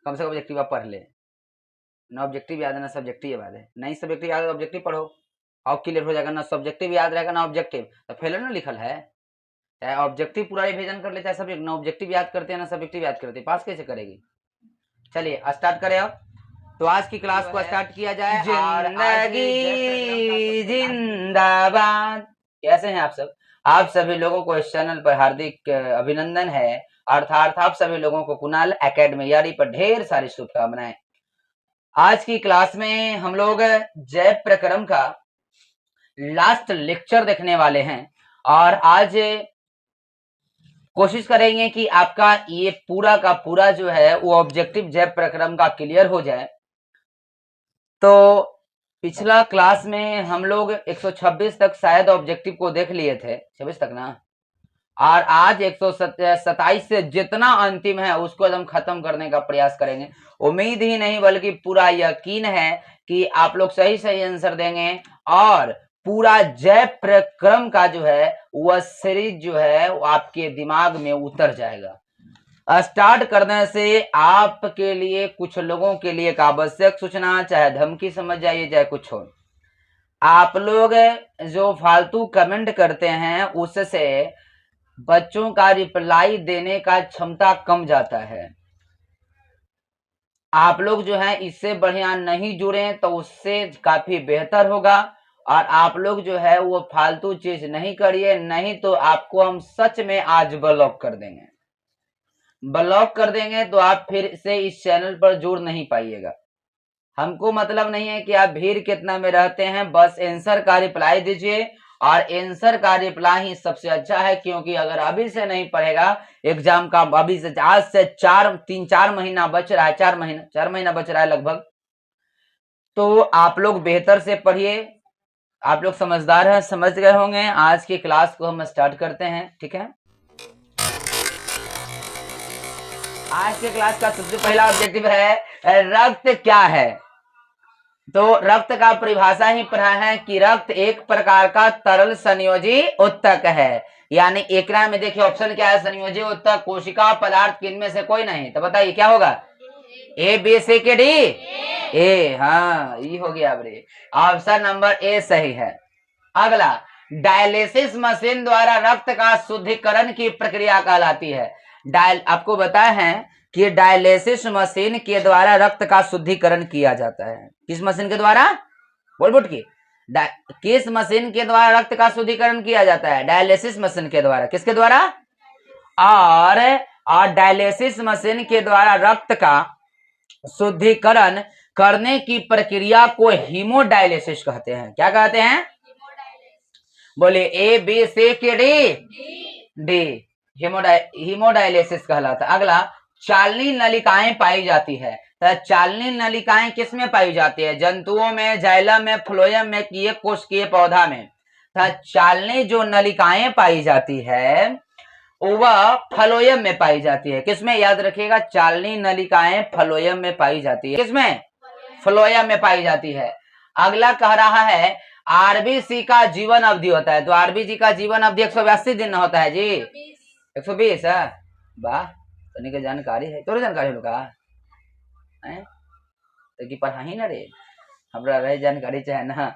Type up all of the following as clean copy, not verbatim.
कम से कम ऑब्जेक्टिव आप पढ़ ले, ना ऑब्जेक्टिव याद है ना सब्जेक्टिव याद है, नहीं सब्जेक्टिव याद है ऑब्जेक्टिव पढ़ो और क्लियर हो जाएगा, ना सब्जेक्टिव याद रहेगा ना ऑब्जेक्टिव, तो फेल ना लिखल है। चाहे ऑब्जेक्टिव पूरा रिवीजन कर ले चाहे सब्जेक्ट, ना ऑब्जेक्टिव याद करते हैं ना सब्जेक्टिव याद करते, पास कैसे करेगी। चलिए स्टार्ट करें अब, तो आज की क्लास को स्टार्ट किया जाए। जिंदगी जिंदाबाद। कैसे हैं आप सब? आप सभी लोगों को इस चैनल पर हार्दिक अभिनंदन है, अर्थात आप सभी लोगों को कुणाल एकेडमी यारी पर ढेर सारी शुभकामनाएं। आज की क्लास में हम लोग जैव प्रक्रम का लास्ट लेक्चर देखने वाले हैं और आज कोशिश करेंगे कि आपका ये पूरा का पूरा जो है वो ऑब्जेक्टिव जैव प्रक्रम का क्लियर हो जाए। तो पिछला क्लास में हम लोग 126 तक शायद ऑब्जेक्टिव को देख लिए थे, 26 तक ना, और आज 127 से जितना अंतिम है उसको एकदम खत्म करने का प्रयास करेंगे। उम्मीद ही नहीं बल्कि पूरा यकीन है कि आप लोग सही सही आंसर देंगे और पूरा जैव प्रक्रम का जो है वह सीरीज जो है वो आपके दिमाग में उतर जाएगा। स्टार्ट करने से आपके लिए कुछ लोगों के लिए एक आवश्यक सूचना, चाहे धमकी समझ जाइए चाहे कुछ हो, आप लोग जो फालतू कमेंट करते हैं उससे बच्चों का रिप्लाई देने का क्षमता कम जाता है। आप लोग जो है इससे बढ़िया नहीं जुड़े तो उससे काफी बेहतर होगा, और आप लोग जो है वो फालतू चीज नहीं करिए, नहीं तो आपको हम सच में आज ब्लॉक कर देंगे। ब्लॉक कर देंगे तो आप फिर से इस चैनल पर जुड़ नहीं पाइएगा। हमको मतलब नहीं है कि आप भीड़ कितना में रहते हैं, बस आंसर का रिप्लाई दीजिए, और आंसर का रिप्लाई ही सबसे अच्छा है, क्योंकि अगर अभी से नहीं पढ़ेगा एग्जाम का, अभी से आज से 3-4 महीना बच रहा है, 4 महीना बच रहा है लगभग, तो आप लोग बेहतर से पढ़िए। आप लोग समझदार हैं, समझ गए होंगे। आज की क्लास को हम स्टार्ट करते हैं, ठीक है। आज के क्लास का सबसे पहला ऑब्जेक्टिव है रक्त क्या है। तो रक्त का परिभाषा ही पढ़ा है कि रक्त एक प्रकार का तरल संयोजी उत्तक है, यानी एकरा में देखिए ऑप्शन क्या है, संयोजी उत्तक, कोशिका पदार्थ, किनमें से कोई नहीं, तो बताइए क्या होगा, ए बी सी के डी ए। हाँ ये हो गया, ऑप्शन नंबर ए सही है। अगला, डायलिसिस मशीन द्वारा रक्त का शुद्धिकरण की प्रक्रिया कहलाती है। आपको बताया है कि डायलिसिस मशीन के द्वारा रक्त का शुद्धिकरण किया जाता है। किस मशीन के द्वारा, बोल की, किस मशीन के द्वारा रक्त का शुद्धिकरण किया जाता है, डायलिसिस मशीन के द्वारा। किसके द्वारा, और डायलिसिस मशीन के द्वारा रक्त का शुद्धिकरण करने की प्रक्रिया को हीमोडायलिसिस कहते हैं। क्या कहते हैं, बोले ए बी सी के डी, हीमोडायलिसिस कहलाता है। अगला, चालनी नलिकाएं पाई जाती है। तो चालनी नलिकाएं किस में पाई जाती है, जंतुओं में, जाइलम में, फ्लोएम में, किए कोशिकीय पौधा में। तो चालनी जो नलिकाएं पाई जाती है वह फ्लोएम में पाई जाती है। किसमें, याद रखिएगा, चालनी नलिकाएं फ्लोएम में पाई जाती है। किसमें, फ्लोएम में पाई जाती है। अगला कह रहा है आरबीसी का जीवन अवधि होता है। तो आरबीसी का जीवन अवधि 182 दिन होता है जी, 120 है। वाह, तो जानकारी है, तोरे जानकारी होगा तो पढ़ा ही ना रे, हमरा रहे जानकारी चाहे ना।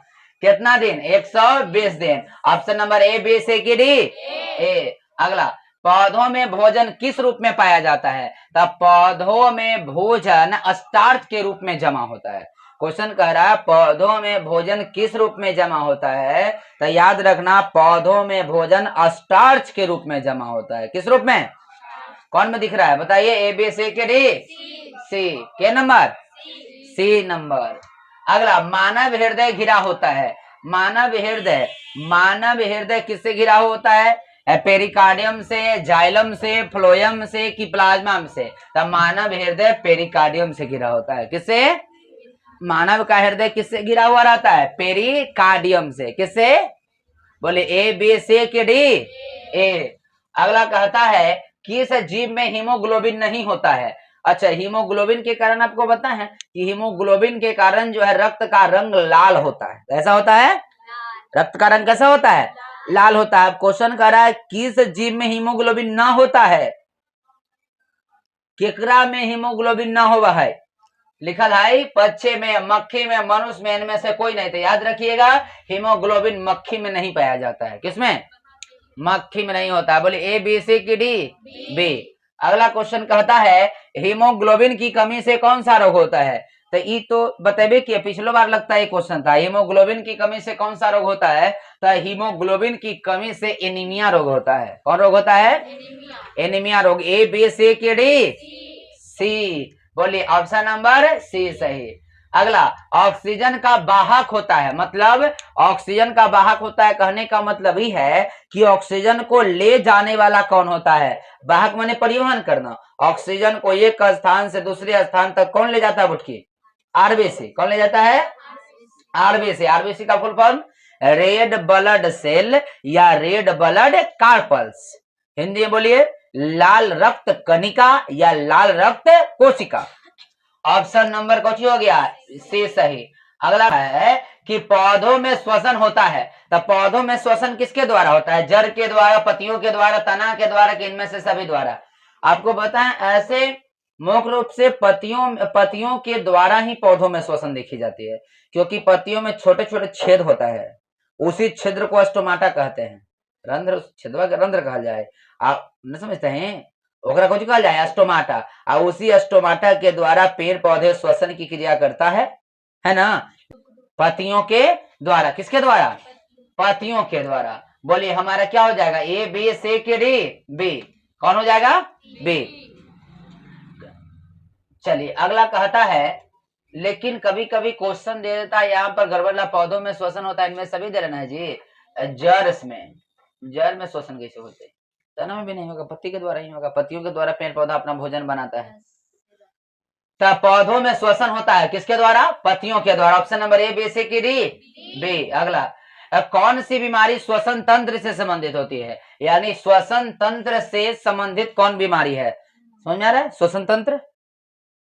कितना दिन, 120 दिन। Option number A B C की डी ए। अगला, पौधों में भोजन किस रूप में पाया जाता है। तब पौधों में भोजन स्टार्च के रूप में जमा होता है। क्वेश्चन कह रहा है पौधों में भोजन किस रूप में जमा होता है, तो याद रखना पौधों में भोजन स्टार्च के रूप में जमा होता है। किस रूप में, कौन में दिख रहा है, बताइए, ए बी सी के डी सी, के नंबर, सी नंबर। अगला, मानव हृदय घिरा होता है। मानव हृदय किससे घिरा होता है, पेरिकार्डियम से, जाइलम से, फ्लोएम से, कि प्लाज्मा से। तब मानव हृदय पेरिकार्डियम से घिरा होता है। किससे, मानव का हृदय किससे घिरा हुआ रहता है, पेरिकार्डियम से। किससे, बोले ए बी सी के डी ए। अगला कहता है किस जीव में हीमोग्लोबिन नहीं होता है। अच्छा, हीमोग्लोबिन के कारण आपको पता है कि हीमोग्लोबिन के कारण जो है रक्त का रंग लाल होता है। कैसा होता है, रक्त का रंग कैसा होता है, लाल होता है। क्वेश्चन कर रहा है किस जीव में हीमोग्लोबिन ना होता है, केकरा में हीमोग्लोबिन ना होगा है, लिखल है पक्षी में, मक्खी में, मनुष्य में, इनमें से कोई नहीं। तो याद रखिएगा हीमोग्लोबिन मक्खी में नहीं पाया जाता है। किसमें? मक्खी में नहीं होता है। बोले ए बी सी की डी बी। अगला क्वेश्चन कहता है हीमोग्लोबिन की कमी से कौन सा रोग होता है? तो ये तो बतेबे कि पिछलो बार लगता है क्वेश्चन था, हीमोग्लोबिन की कमी से कौन सा रोग होता है? तो हीमोग्लोबिन की कमी से एनीमिया रोग होता है। कौन रोग होता है? एनीमिया रोग। ए बी सी की डी सी। बोलिए ऑप्शन नंबर सी सही। अगला ऑक्सीजन का वाहक होता है, मतलब ऑक्सीजन का वाहक होता है कहने का मतलब ही है कि ऑक्सीजन को ले जाने वाला कौन होता है? वाहक माने परिवहन करना। ऑक्सीजन को एक स्थान से दूसरे स्थान तक कौन ले जाता है बुटकी? आरबीसी। कौन ले जाता है? आरबीसी। आरबीसी का full form red blood cell या रेड ब्लड कार्पल्स। हिंदी में बोलिए लाल रक्त कणिका या लाल रक्त कोशिका। ऑप्शन नंबर कौन हो गया? सी सही। अगला है कि पौधों में श्वसन होता है, तो पौधों में श्वसन किसके द्वारा होता है? जड़ के द्वारा, पत्तियों के द्वारा, तना के द्वारा, कि इनमें से सभी द्वारा? आपको बताएं ऐसे मुख्य रूप से पत्तियों के द्वारा ही पौधों में श्वसन देखी जाती है, क्योंकि पत्तियों में छोटे छोटे छेद होता है, उसी छिद्र को स्टोमाटा कहते हैं। रंध्र, छिद्र रंध्र कहा जाए, आप न समझते हैं? ओकरा कुछ कहा जाए स्टोमाटा, और उसी स्टोमाटा के द्वारा पेड़ पौधे श्वसन की क्रिया करता है ना, पत्तियों के द्वारा। किसके द्वारा? पत्तियों के द्वारा। बोलिए हमारा क्या हो जाएगा? ए बी सी के डी बी। कौन हो जाएगा? बी। चलिए अगला कहता है, लेकिन कभी कभी क्वेश्चन दे देता है यहाँ पर गड़बड़, पौधों में श्वसन होता है, इनमें सभी दे रहे हैं जी। जड़ में श्वसन कैसे होते? तना में भी नहीं होगा, पत्ती के द्वारा ही होगा। पत्तियों के द्वारा पेड़ पौधा अपना भोजन बनाता है। तो पौधों में श्वसन होता है किसके द्वारा? पत्तियों के द्वारा। Option number A B C की डी बी। अगला कौन सी बीमारी श्वसन तंत्र से संबंधित होती है? यानी श्वसन तंत्र से संबंधित कौन बीमारी है? समझ में आ रहा है? श्वसन तंत्र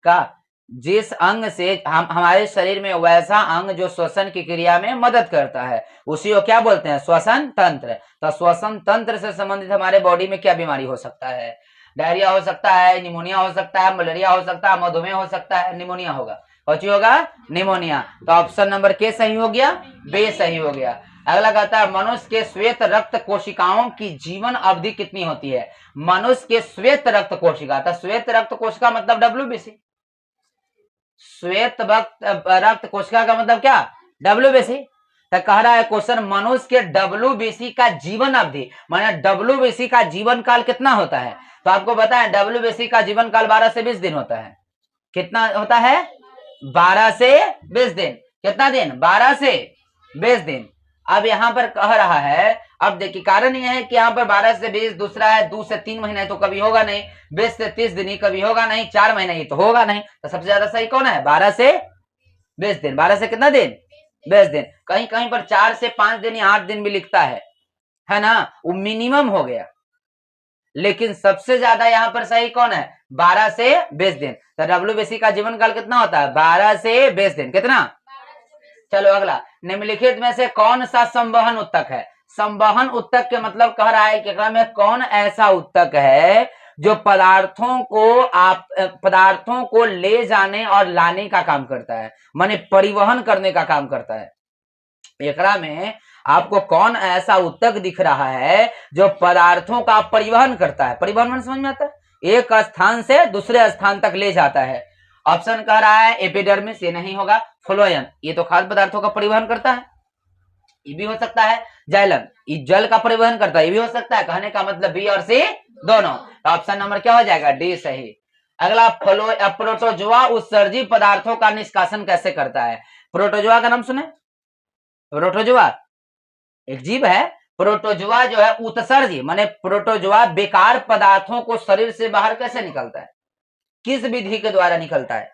का जिस अंग से हमारे शरीर में वैसा अंग जो श्वसन की क्रिया में मदद करता है, उसी को क्या बोलते हैं? श्वसन तंत्र। तो श्वसन तंत्र से संबंधित हमारे बॉडी में क्या बीमारी हो सकता है? डायरिया हो सकता है, निमोनिया हो सकता है, मलेरिया हो सकता है, मधुमेह हो सकता है। निमोनिया होगा, कौन होगा? निमोनिया। तो ऑप्शन नंबर के सही हो गया, बे सही हो गया। अगला कहता है मनुष्य के श्वेत रक्त कोशिकाओं की जीवन अवधि कितनी होती है? मनुष्य के श्वेत रक्त कोशिका, तो श्वेत रक्त कोशिका मतलब WBC। श्वेत रक्त कोशिका का मतलब क्या? WBC। तो कह रहा है क्वेश्चन मनुष्य के WBC का जीवन अवधि, माने WBC का जीवन काल कितना होता है? तो आपको बताएं WBC का जीवन काल 12 से 20 दिन होता है। कितना होता है? 12 से 20 दिन। कितना दिन? 12 से 20 दिन। अब यहाँ पर कह रहा है, अब देखिए कारण यह है कि यहाँ पर 12 से 20, दूसरा है 2 से 3 महीने तो कभी होगा नहीं, 20 से 30 दिन ही कभी होगा नहीं, 4 महीने ही तो होगा नहीं। तो सबसे ज्यादा सही कौन है? 12 से 20 दिन। 12 से कितना दिन? 20 दिन। कहीं कहीं पर 4 से 5 दिन या 8 दिन भी लिखता है ना, वो मिनिमम हो गया। लेकिन सबसे ज्यादा यहाँ पर सही कौन है? 12 से 20 दिन। तो WBC का जीवन काल कितना होता है? 12 से 20 दिन। कितना? चलो अगला, निम्नलिखित में से कौन सा संवहन उत्तक है? संवहन उत्तक के मतलब कह रहा है कि में कौन ऐसा उत्तक है जो पदार्थों को ले जाने और लाने का काम करता है, माने परिवहन करने का काम करता है। एकरा में आपको कौन ऐसा उत्तक दिख रहा है जो पदार्थों का परिवहन करता है? परिवहन मन समझ में आता है? एक स्थान से दूसरे स्थान तक ले जाता है। ऑप्शन कह रहा है एपिडर्मिस, ये नहीं होगा। फ्लोएम, ये तो खाद्य पदार्थों का परिवहन करता है, ये भी हो सकता है। जाइलम, ये जल का परिवहन करता है, ये भी हो सकता है। कहने का मतलब बी और सी दोनों। तो ऑप्शन नंबर क्या हो जाएगा? डी सही। अगला प्रोटोजोआ उत्सर्जी पदार्थों का निष्कासन कैसे करता है? प्रोटोजोआ का नाम सुने? प्रोटोजोआ एक जीव है। प्रोटोजोआ जो है उत्सर्जी, माने प्रोटोजोआ बेकार पदार्थों को शरीर से बाहर कैसे निकलता है? किस विधि के द्वारा निकलता है?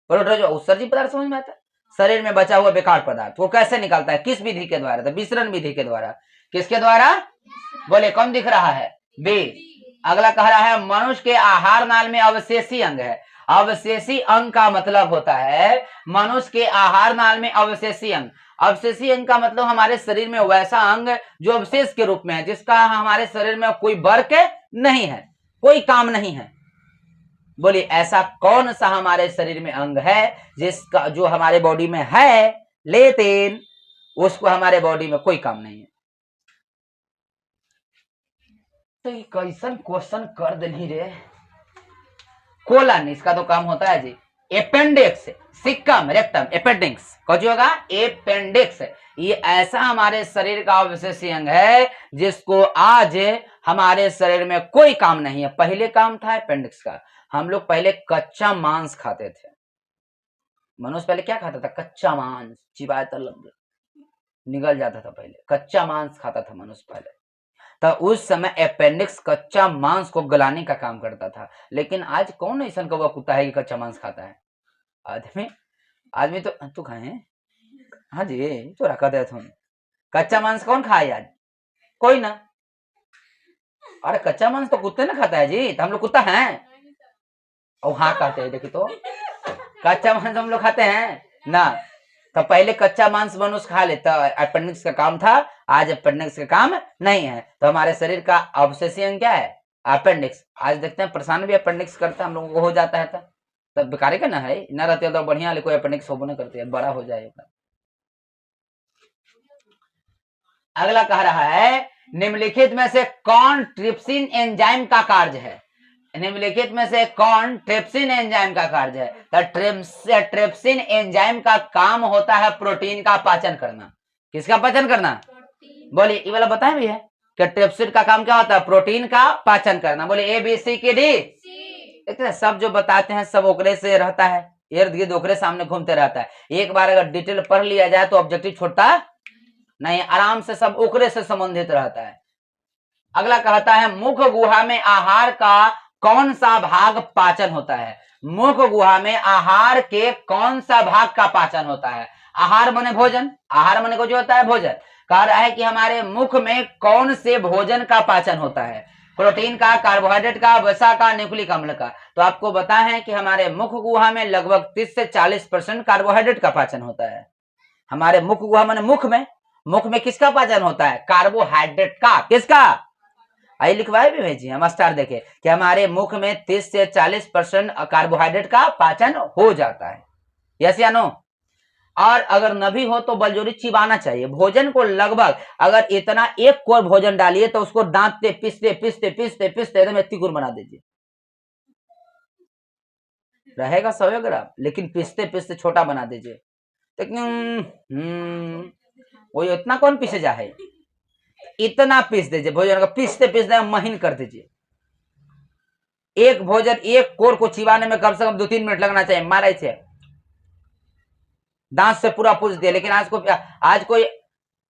प्रोटोजोआ उत्सर्जी पदार्थ समझ में आता है? शरीर में बचा हुआ बेकार पदार्थ वो कैसे निकलता है? किस विधि के द्वारा? तो विसरण विधि के द्वारा। किसके द्वारा? बोले कौन दिख रहा है? बी। अगला कह रहा है मनुष्य के आहार नाल में अवशेषी अंग है। अवशेषी अंग का मतलब होता है मनुष्य के आहार नाल में अवशेषी अंग। अवशेषी अंग का मतलब हमारे शरीर में वैसा अंग जो अवशेष के रूप में है, जिसका हमारे शरीर में कोई वर्क नहीं है, कोई काम नहीं है। बोलिए ऐसा कौन सा हमारे शरीर में अंग है जिसका जो हमारे बॉडी में है लेकिन उसको हमारे बॉडी में कोई काम नहीं है। तो ये कैसन क्वेश्चन कर दिली रे। कोलन इसका तो काम होता है जी। अपेंडिक्स, सिक्कम, रेक्टम, अपेंडिक्स कौन होगा? अपेंडिक्स। ये ऐसा हमारे शरीर का अविशेषी अंग है जिसको आज हमारे शरीर में कोई काम नहीं है। पहले काम था अपेंडिक्स का। हम लोग पहले कच्चा मांस खाते थे। मनुष्य पहले क्या खाता था? कच्चा मांस, चिबाए तो निकल जाता था। पहले कच्चा मांस खाता था मनुष्य पहले। तो उस समय अपेंडिक्स कच्चा मांस को गलाने का काम करता था। लेकिन आज कौन ऐसा कौवा कुत्ता है कि कच्चा मांस खाता है? आदमी आदमी तो तू खाए हैं? हाँ जी, तो रखा था तुम। कच्चा मांस कौन खाए आज? कोई ना। अरे कच्चा मांस तो कुत्ते ना खाता है जी। तो हम लोग कुत्ता हैं? और हाँ कहते हैं, देखिए तो कच्चा मांस हम लोग खाते हैं ना। तो पहले कच्चा मांस मनुष्य खा लेता, अपेंडिक्स का काम था। आज अपेंडिक्स का काम नहीं है। तो हमारे शरीर का अवशेषी अंग क्या है? अपेंडिक्स। आज देखते हैं परेशान भी अपेंडिक्स करता है, हम लोगों को हो जाता है। तब बेकार का ना है, ना रहते तो बढ़िया, कोई अपेंडिक्स हो नहीं करते, बड़ा हो जाएगा। अगला कह रहा है निम्नलिखित में से कौन ट्रिप्सिन एंजाइम का कार्य है? निम्नलिखित में से कौन ट्रिप्सिन एंजाइम का कार्य है? तो ट्रिप्सिन एंजाइम का काम होता है प्रोटीन का पाचन करना। किसका पाचन करना? बोलिए, ये वाला बताए भी है कि ट्रिप्सिन का काम क्या होता है? प्रोटीन का पाचन करना। बोलिए ABCD। सब जो बताते हैं सब ओकरे से रहता है, इर्द गिर्द ओकरे सामने घूमते रहता है। एक बार अगर डिटेल पढ़ लिया जाए तो ऑब्जेक्टिव छोड़ता नहीं, आराम से सब ओकरे से संबंधित रहता है। अगला कहता है मुख गुहा में आहार का कौन सा भाग पाचन होता है? मुख गुहा में आहार के कौन सा भाग का पाचन होता है? आहार माने भोजन, आहार माने को जो होता है भोजन। कह रहा है कि हमारे मुख में कौन से भोजन का पाचन होता है? प्रोटीन का, कार्बोहाइड्रेट का, वसा का, न्यूक्लिक अम्ल का। तो आपको पता है कि हमारे मुख गुहा में लगभग 30 से 40% कार्बोहाइड्रेट का पाचन होता है। हमारे मुख गुहा माने मुख में किसका पाचन होता है? कार्बोहाइड्रेट का। किसका? आई लिखवाए भी भेजी हम स्टार देखे कि हमारे मुख में 30 से 40% कार्बोहाइड्रेट का पाचन हो जाता है। यस या नो? और अगर न भी हो तो बलजोरी चिबाना चाहिए भोजन को। लगभग अगर इतना एक कोर भोजन डालिए तो उसको दांतते पीसते पीसते पीसते पीसते एकदम तिकुर बना दीजिए, रहेगा 100 ग्राम, लेकिन पीसते पीसते छोटा बना दीजिए। वो इतना कौन पीसे जा है? इतना पीस दीजिए भोजन का, पीसते पीसते महीन कर दीजिए। एक भोजन, एक कोर को चिबाने में कम से कम 2-3 मिनट लगना चाहिए। मारे थे दांत से पूरा पूछ दिया। लेकिन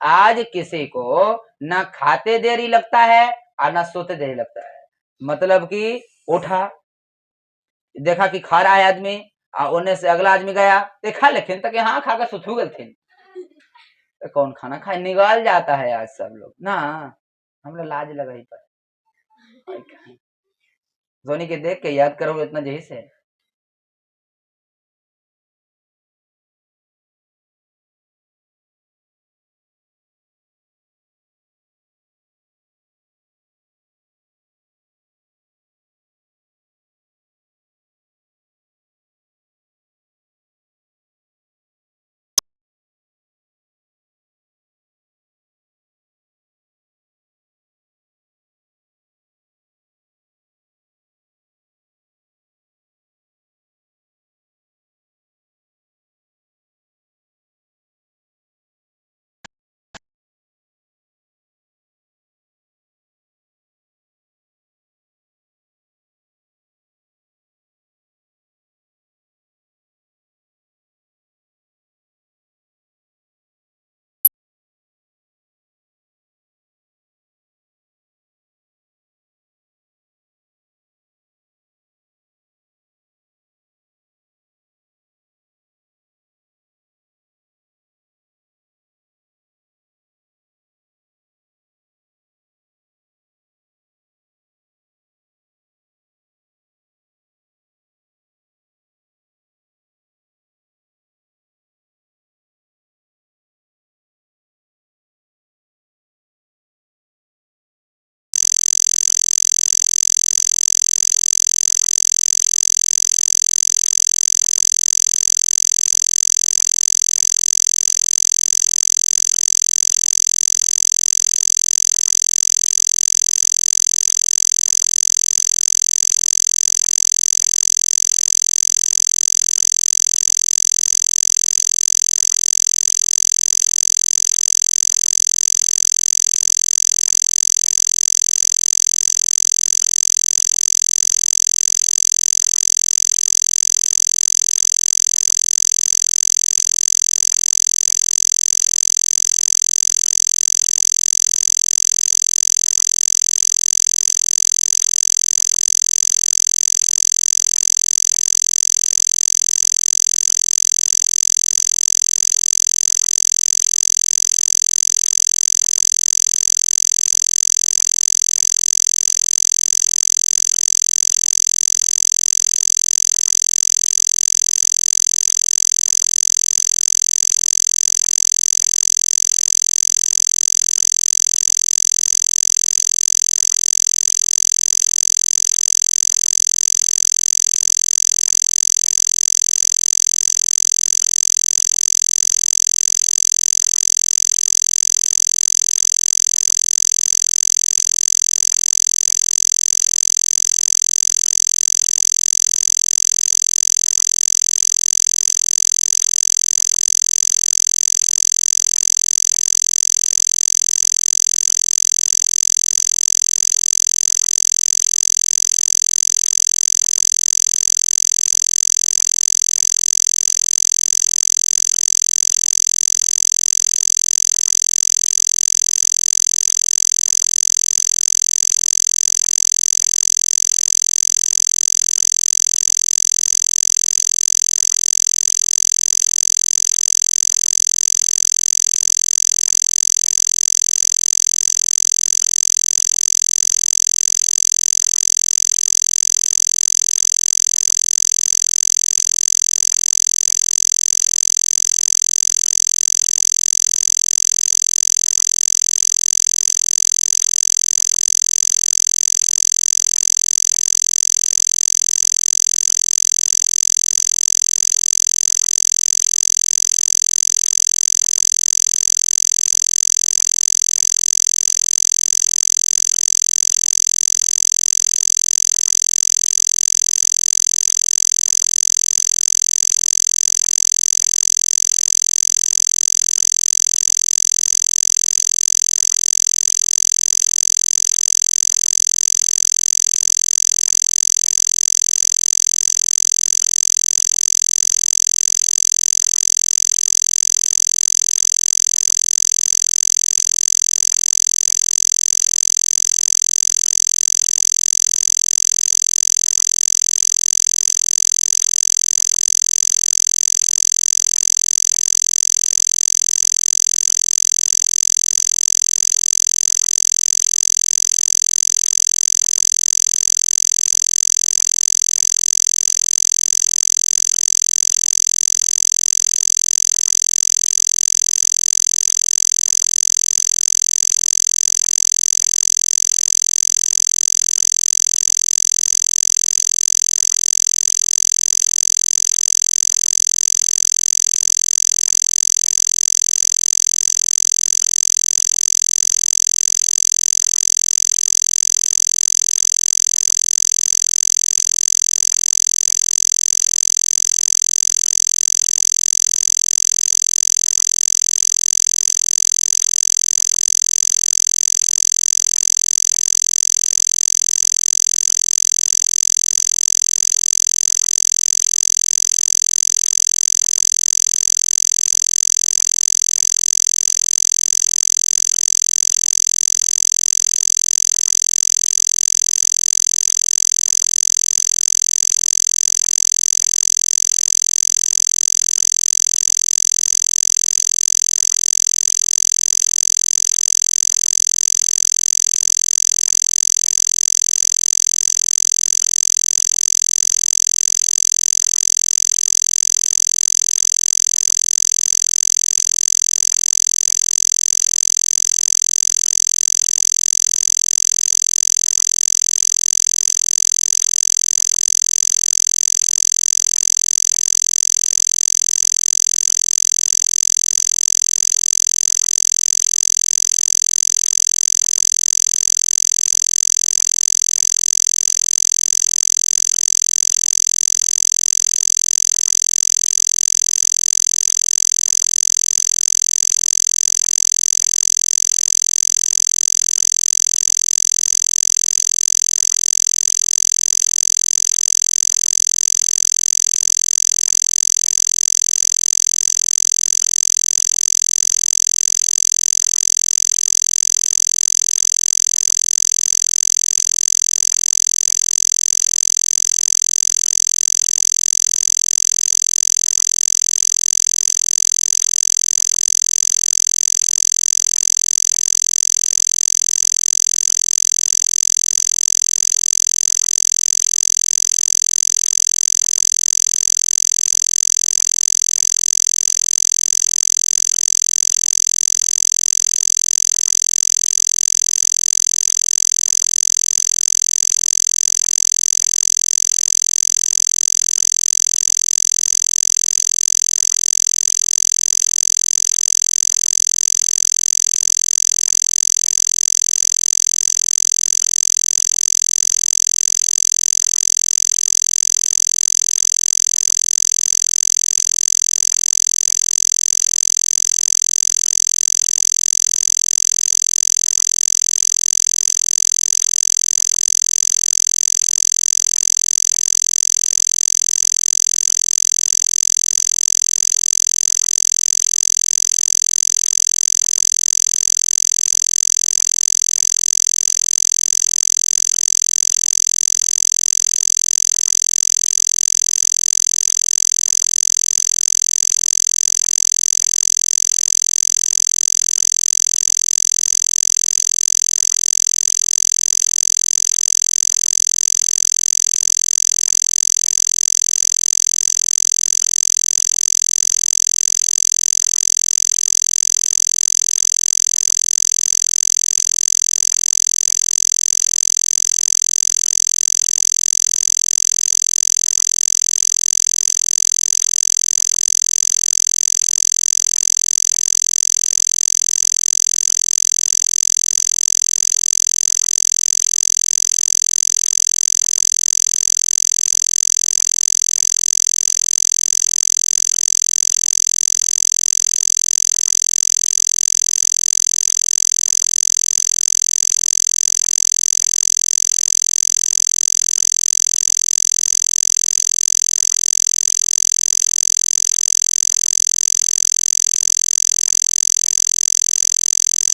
आज किसी को ना खाते देरी लगता है और ना सोते देरी लगता है। मतलब कि उठा, देखा कि खा रहा है आदमी, उन्हें से अगला आदमी गया देखा, लेकिन तक हाँ खा कर सुथू गए थे। तो कौन खाना खाए? निकाल जाता है आज सब लोग ना। हम लोग लाज लगा ही पर धोनी के देख के याद करो इतना जही से